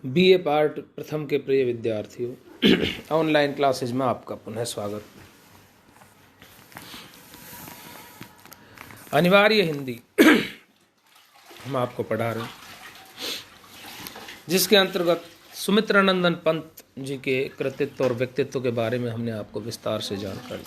BA part प्रथम के प्रिय विद्यार्थियों, ऑनलाइन क्लासेज में आपका पुनः स्वागत। अनिवार्य हिंदी हम आपको पढ़ा रहे हैं, जिसके अंतर्गत सुमित्रानंदन पंत जी के कृतित्व और व्यक्तित्व के बारे में हमने आपको विस्तार से जानकारी।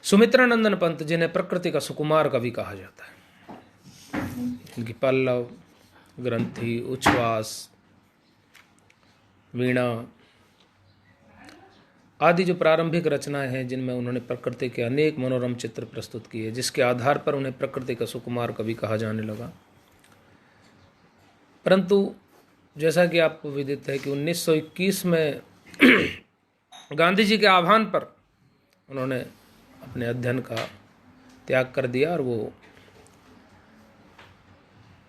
सुमित्रानंदन पंत जिन्हें प्रकृति का सुकुमार कवि कहा जाता है, इनकी पल्लव, ग्रंथि, उच्छ्वास, वीणा आदि जो प्रारंभिक रचनाएं हैं, जिनमें उन्होंने प्रकृति के अनेक मनोरम चित्र प्रस्तुत किए, जिसके आधार पर उन्हें प्रकृति का सुकुमार कवि कहा जाने लगा। परंतु जैसा कि आपको विदित है कि 1921 में गांधी जी के आह्वान पर उन्होंने अपने अध्ययन का त्याग कर दिया और वो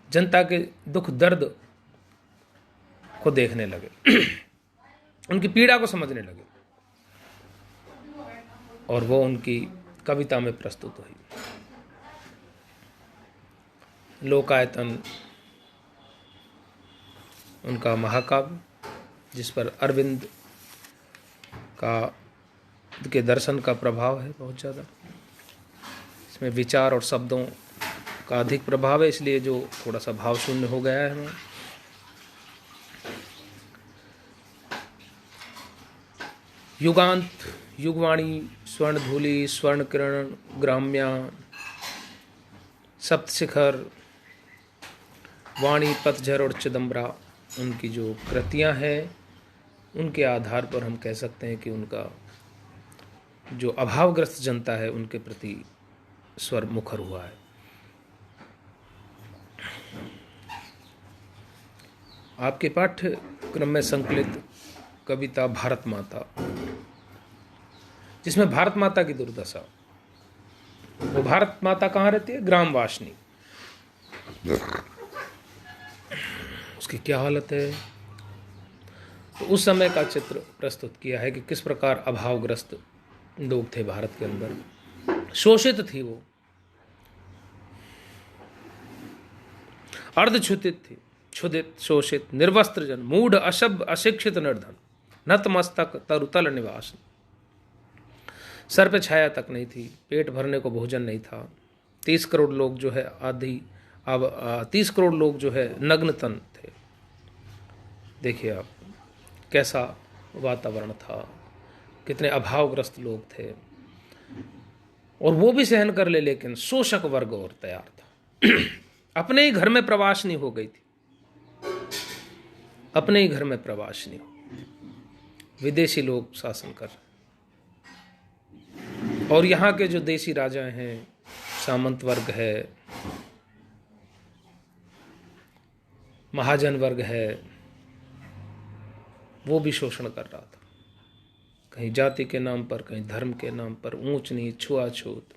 जनता के दुख दर्द को देखने लगे, उनकी पीड़ा को समझने लगे और वो उनकी कविता में प्रस्तुत हुई। लोकायतन उनका महाकाव्य, जिस पर अरविंद के दर्शन का प्रभाव है बहुत ज़्यादा। इसमें विचार और शब्दों का अधिक प्रभाव है, इसलिए जो थोड़ा सा भाव शून्य हो गया है हमें। युगांत, युगवाणी, स्वर्णधूलि, स्वर्ण किरण, ग्राम्या, सप्तशिखर, वाणी, पतझर और चिदम्बरा, उनकी जो कृतियां हैं, उनके आधार पर हम कह सकते हैं कि उनका जो अभावग्रस्त जनता है उनके प्रति स्वर मुखर हुआ है। आपके पाठ्यक्रम में संकलित कविता भारत माता, जिसमें भारत माता की दुर्दशा, वो भारत माता कहाँ रहती है? ग्रामवासिनी। उसकी क्या हालत है, तो उस समय का चित्र प्रस्तुत किया है कि किस प्रकार अभावग्रस्त लोग थे भारत के अंदर। शोषित थी वो, अर्धछुतित थी, क्षुधित, शोषित, निर्वस्त्र जन, मूढ़, अशभ, अशिक्षित, निर्धन, नतमस्तक, तरुतल निवास। सर पे छाया तक नहीं थी, पेट भरने को भोजन नहीं था। 30 करोड़ लोग जो है 30 करोड़ लोग जो है नग्न तन थे। देखिए आप कैसा वातावरण था, कितने अभावग्रस्त लोग थे, और वो भी सहन कर ले, लेकिन शोषक वर्ग और तैयार था। अपने ही घर में प्रवासनी हो गई थी, अपने ही घर में प्रवासनी, विदेशी लोग शासन कर रहे, और यहाँ के जो देशी राजा हैं, सामंत वर्ग है, महाजन वर्ग है, वो भी शोषण कर रहा था। कहीं जाति के नाम पर, कहीं धर्म के नाम पर, ऊंच नीच, छुआछूत,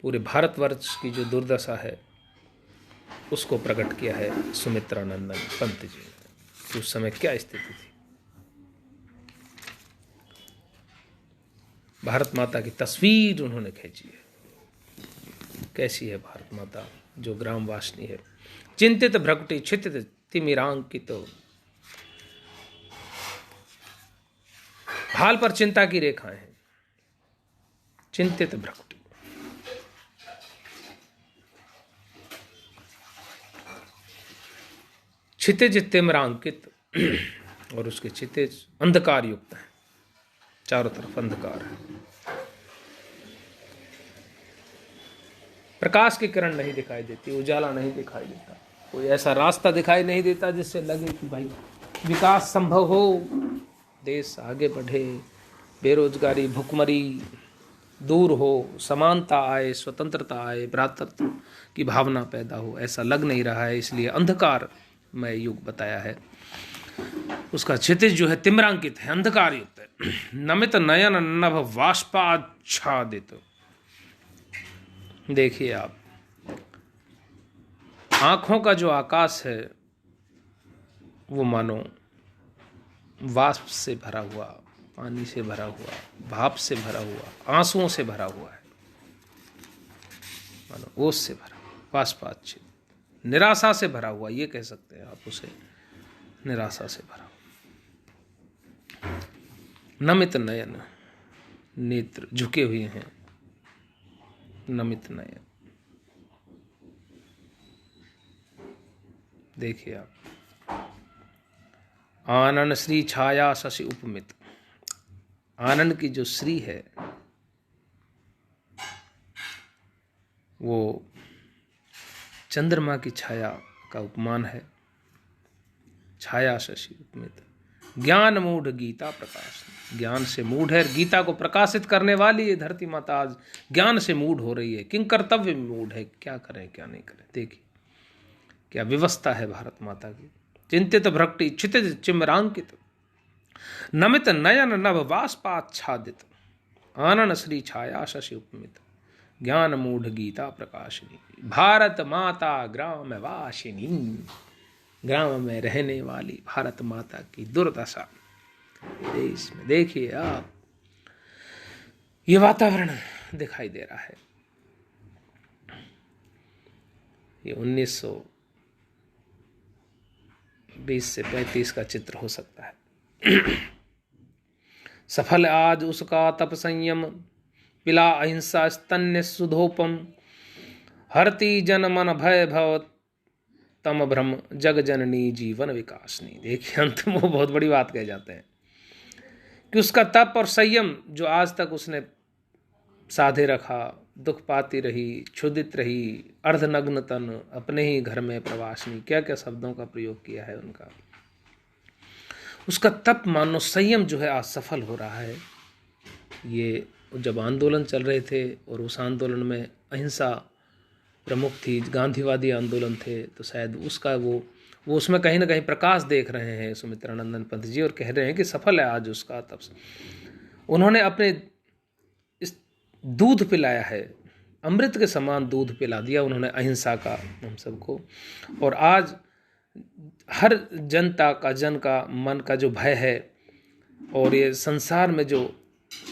पूरे भारतवर्ष की जो दुर्दशा है उसको प्रकट किया है सुमित्रानंदन पंत जी ने कि उस समय क्या स्थिति थी। भारत माता की तस्वीर उन्होंने खींची है। कैसी है भारत माता जो ग्रामवासिनी है? चिंतित भ्रकुटी, क्षितित तिमिरांकित, भाल पर चिंता की रेखाएं हैं। चिंतित भ्रकुटी, क्षितिज तिमिरांकित, और उसके क्षितिज अंधकार युक्त है, चारों तरफ अंधकार है। प्रकाश की किरण नहीं दिखाई देती, उजाला नहीं दिखाई देता, कोई ऐसा रास्ता दिखाई नहीं देता जिससे लगे कि भाई विकास संभव हो, देश आगे बढ़े, बेरोजगारी, भुखमरी दूर हो, समानता आए, स्वतंत्रता आए, भ्रातृत्व की भावना पैदा हो, ऐसा लग नहीं रहा है। इसलिए अंधकार में युग बताया है। उसका क्षितिज जो है तिम्रांकित है, अंधकार युक्त है। नमित नयन नभ वाष्पाच्छादित, देखिए आप, आंखों का जो आकाश है वो मानो वाष्प से भरा हुआ, पानी से भरा हुआ, भाप से भरा हुआ, आंसुओं से भरा हुआ है, मानो ओस से भरा, वाष्पाच्छादित। निराशा से भरा हुआ, ये कह सकते हैं आप उसे, निराशा से भरा हुआ। नमित नयन, नेत्र झुके हुए हैं, नमित नयन। देखिए आप, आनन श्री छाया शशि उपमित, आनंद की जो श्री है वो चंद्रमा की छाया का उपमान है। छाया शशि उपमित, ज्ञान मूढ़ गीता प्रकाश, ज्ञान से मूढ़ है, गीता को प्रकाशित करने वाली ये धरती माता आज ज्ञान से मूढ़ हो रही है, किंग कर्तव्य में मूढ़ है, क्या करें क्या नहीं करें। देखिए क्या व्यवस्था है भारत माता की। चिंतित भ्रक्ति क्षितिज चिम्रांकित, नमित नयन नभ बाष्पाच्छादित, आनन श्री छाया शशि उपमित, ज्ञान मूढ़ गीता प्रकाशिनी, भारत माता ग्राम वासिनी, ग्राम में रहने वाली भारत माता की दुर्दशा देश में। देखिए आप, ये वातावरण दिखाई दे रहा है। ये 1920 से 35 का चित्र हो सकता है। सफल आज उसका तप संयम, पिला अहिंसा स्तन्य सुधोपम, हरती जन मन भय भव तम भ्रम, जग जननी जीवन विकासनी। देखिए अंत में वो बहुत बड़ी बात कह जाते हैं कि उसका तप और संयम जो आज तक उसने साधे रखा, दुख पाती रही, क्षुदित रही, अर्धनग्न तन, अपने ही घर में प्रवासनी, क्या क्या शब्दों का प्रयोग किया है उनका। उसका तप मानो संयम जो है आज सफल हो रहा है। ये जब आंदोलन चल रहे थे और उस आंदोलन में अहिंसा प्रमुख थी, गांधीवादी आंदोलन थे, तो शायद उसका वो उसमें कहीं ना कहीं प्रकाश देख रहे हैं सुमित्रानंदन पंत जी, और कह रहे हैं कि सफल है आज उसका तप। उन्होंने अपने इस दूध पिलाया है, अमृत के समान दूध पिला दिया उन्होंने अहिंसा का हम सबको। और आज हर जनता का, जन का मन का जो भय है और ये संसार में जो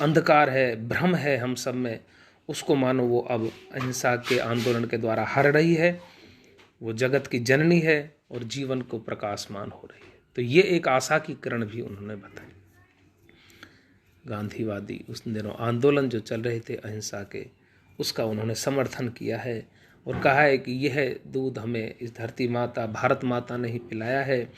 अंधकार है, भ्रम है हम सब में, उसको मानो वो अब अहिंसा के आंदोलन के द्वारा हर रही है। वो जगत की जननी है और जीवन को प्रकाशमान हो रही है। तो ये एक आशा की किरण भी उन्होंने बताई। गांधीवादी उस दिनों आंदोलन जो चल रहे थे अहिंसा के, उसका उन्होंने समर्थन किया है और कहा है कि यह दूध हमें इस धरती माता भारत माता ने ही पिलाया है।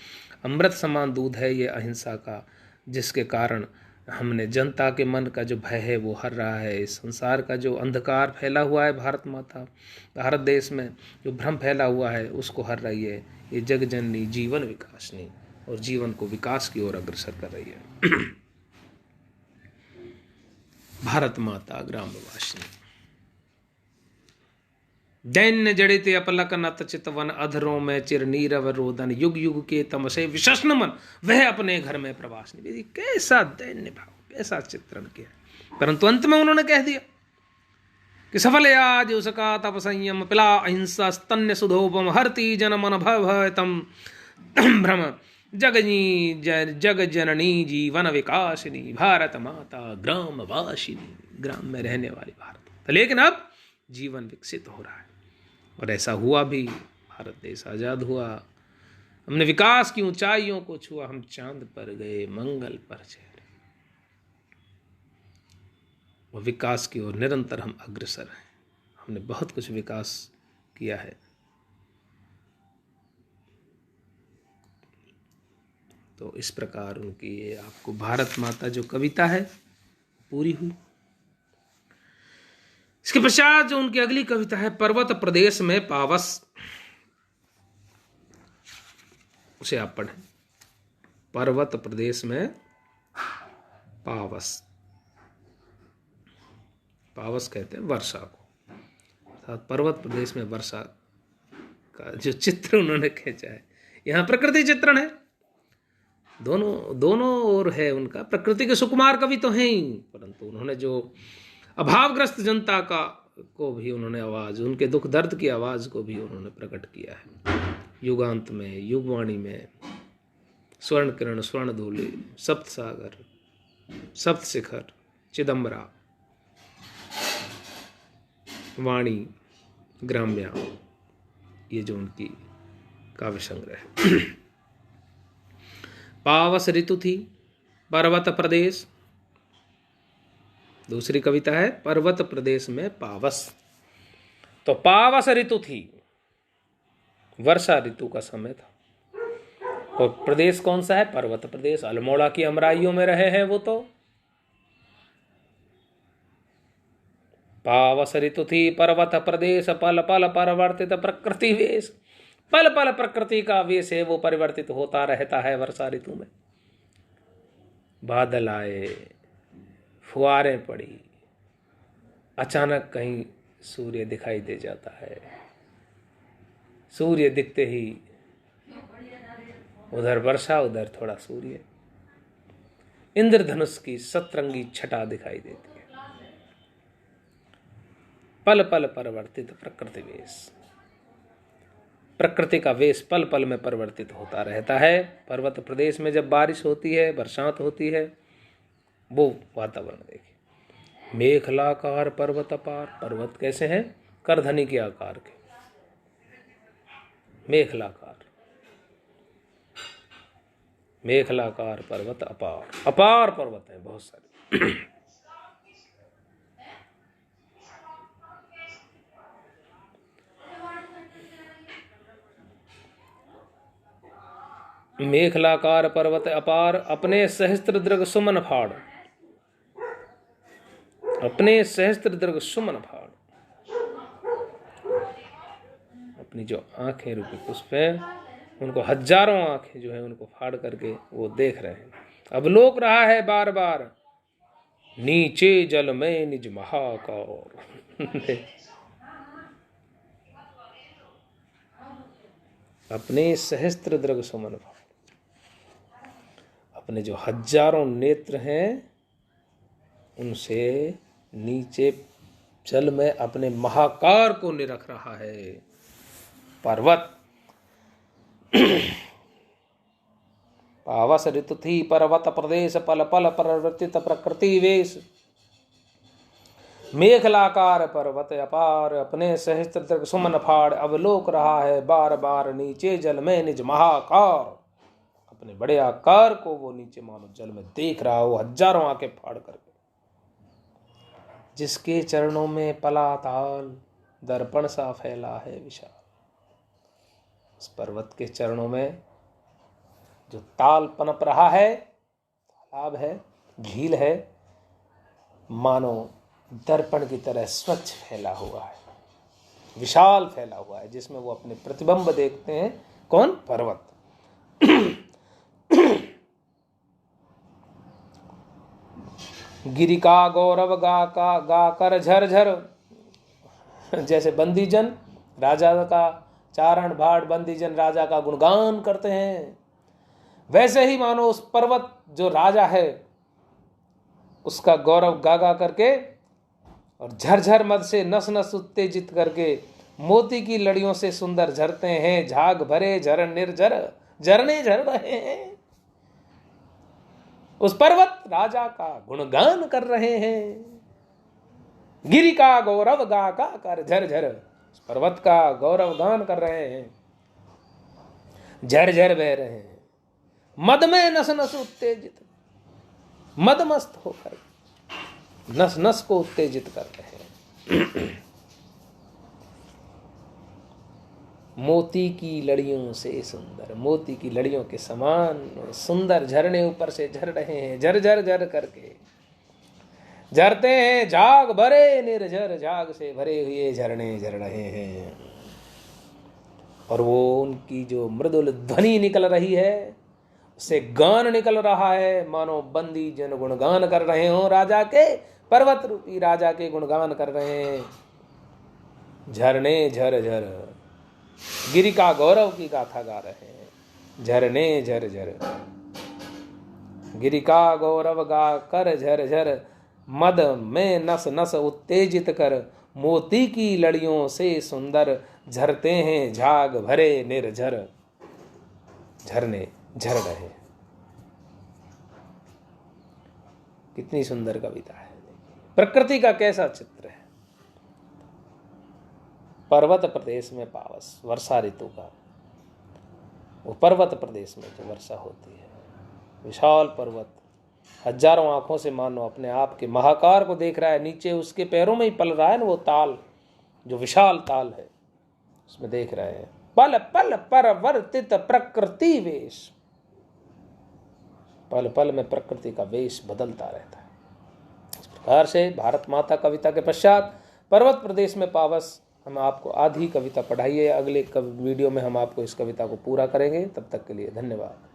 अमृत समान दूध है ये अहिंसा का, जिसके कारण हमने जनता के मन का जो भय है वो हर रहा है। इस संसार का जो अंधकार फैला हुआ है भारत माता, भारत देश में जो भ्रम फैला हुआ है, उसको हर रही है ये जग जननी जीवन विकासनी, और जीवन को विकास की ओर अग्रसर कर रही है। भारत माता ग्रामवासिनी, दैन्य जड़ित अपलक नत चितवन, अधरों में चिर नीरव रोदन, युग युग के तमसे विशस्न मन, वह अपने घर में प्रवासनी। कैसा दैन्य भाव, कैसा चित्रण किया। परंतु अंत में उन्होंने कह दिया कि सफल आज उसका तप संयम, पिला अहिंसा स्तन्य सुधोपम, हरती जन मन भय भय तम भ्रम, जग जननी जीवन विकासिनी, भारत माता ग्राम वासिनी, ग्राम में रहने वाली भारत। लेकिन अब जीवन विकसित हो रहा है और ऐसा हुआ भी। भारत देश आजाद हुआ, हमने विकास की ऊंचाइयों को छुआ, हम चांद पर गए, मंगल पर चढ़े, और विकास की ओर निरंतर हम अग्रसर हैं। हमने बहुत कुछ विकास किया है। तो इस प्रकार उनकी आपको भारत माता जो कविता है पूरी हुई। इसके पश्चात जो उनकी अगली कविता है, पर्वत प्रदेश में पावस, उसे आप पढ़ें। पर्वत प्रदेश में पावस, पावस कहते हैं वर्षा को, अर्थात पर्वत प्रदेश में वर्षा का जो चित्र उन्होंने खींचा है, यहाँ प्रकृति चित्रण है, दोनों ओर है उनका। प्रकृति के सुकुमार कवि तो हैं ही, परंतु उन्होंने जो अभावग्रस्त जनता का को भी उन्होंने आवाज, उनके दुख दर्द की आवाज को भी उन्होंने प्रकट किया है। युगांत में, युगवाणी में, स्वर्ण किरण स्वर्ण धूलि, सप्त सागर, सप्त शिखर, चिदम्बरा, वाणी, ग्राम्या, ये जो उनकी काव्य संग्रह है। पावस ऋतु थी पर्वत प्रदेश, दूसरी कविता है पर्वत प्रदेश में पावस। तो पावस ऋतु थी, वर्षा ऋतु का समय था, और प्रदेश कौन सा है? पर्वत प्रदेश। अल्मोड़ा की अमराइयों में रहे हैं वो तो। पावस ऋतु थी पर्वत प्रदेश, पल पल परिवर्तित प्रकृति वेश। पल पल प्रकृति का वेश है वो परिवर्तित होता रहता है वर्षा ऋतु में। बादल आए, फुहारें पड़ी, अचानक कहीं सूर्य दिखाई दे जाता है। सूर्य दिखते ही उधर वर्षा, उधर थोड़ा सूर्य, इंद्रधनुष की सतरंगी छटा दिखाई देती है। पल पल परिवर्तित प्रकृति वेश, प्रकृति का वेश पल पल में परिवर्तित होता रहता है। पर्वत प्रदेश में जब बारिश होती है, बरसात होती है, वो वातावरण देखिए। मेखलाकार पर्वत अपार, पर्वत कैसे हैं? करधनी के आकार के, मेखलाकार, मेखलाकार पर्वत अपार, अपार पर्वत है बहुत सारे। मेखलाकार पर्वत अपार, अपने सहस्त्र दृग सुमन फाड़, अपने सहस्त्र दृग सुमन फाड़। अपनी जो आंखें रूपी पुष्प हैं, उनको हजारों आंखें जो है उनको फाड़ करके वो देख रहे हैं। अवलोक रहा है बार बार, नीचे जल में निज महाकौर। अपने सहस्त्र दृग सुमन फाड़, अपने जो हजारों नेत्र हैं उनसे नीचे जल में अपने महाकार को निरख रहा है पर्वत। पावस ऋतु थी पर्वत प्रदेश, पल पल परिवर्तित प्रकृति वेश। मेखलाकार पर्वत अपार, अपने सहस्त्र दृग सुमन फाड़, अवलोक रहा है बार बार, नीचे जल में निज महाकार। अपने बड़े आकार को वो नीचे मानो जल में देख रहा हो, हजारों आंखें फाड़ करके। जिसके चरणों में पलाताल दर्पण सा फैला है विशाल, उस पर्वत के चरणों में जो ताल पनप रहा है, तालाब है, झील है, मानो दर्पण की तरह स्वच्छ फैला हुआ है, विशाल फैला हुआ है, जिसमें वो अपने प्रतिबिंब देखते हैं। कौन? पर्वत। गिरि का गौरव गा कर झरझर, जैसे बंदीजन राजा का चारण भाड़, बंदीजन राजा का गुणगान करते हैं, वैसे ही मानो उस पर्वत जो राजा है उसका गौरव गा गा करके और झरझर मद से नस नस उत्तेजित करके मोती की लड़ियों से सुंदर झरते हैं। झाग भरे झरन निर्झर, झरने झर रहे हैं, उस पर्वत राजा का गुणगान कर रहे हैं। गिरि का गौरव गा का कर झरझर, उस पर्वत का गौरव गान कर रहे हैं, झरझर बह रहे हैं। मद में नस नस उत्तेजित, मदमस्त होकर नस नस को उत्तेजित कर रहे हैं। मोती की लड़ियों से सुंदर, मोती की लड़ियों के समान सुंदर झरने ऊपर से झर रहे हैं, झर झर झर करके झरते हैं। झाग भरे निर्झर, झाग से भरे हुए झरने झर रहे हैं, और वो उनकी जो मृदुल ध्वनि निकल रही है, उससे गान निकल रहा है, मानो बंदी जन गुणगान कर रहे हो राजा के, पर्वत रूपी राजा के गुणगान कर रहे हैं। झरने झर झर, गिरि का गौरव की गाथा गा रहे हैं। झरने झर झर, गिरि का गौरव गा कर झर झर, मद में नस नस उत्तेजित कर, मोती की लड़ियों से सुंदर झरते हैं झाग भरे निर्झर। झरने झर रहे। कितनी सुंदर कविता है, प्रकृति का कैसा चित्र है। पर्वत प्रदेश में पावस, वर्षा ऋतु का, वो पर्वत प्रदेश में जो वर्षा होती है, विशाल पर्वत, हजारों आंखों से मानो अपने आप के महाकार को देख रहा है, नीचे उसके पैरों में ही पल रहा है ना वो ताल, जो विशाल ताल है, उसमें देख रहे हैं। पल पल परिवर्तित प्रकृति वेश, पल पल में प्रकृति का वेश बदलता रहता है। इस प्रकार से भारत माता कविता के पश्चात पर्वत प्रदेश में पावस, हम आपको आधी कविता पढ़ाइए। अगले वीडियो में हम आपको इस कविता को पूरा करेंगे। तब तक के लिए धन्यवाद।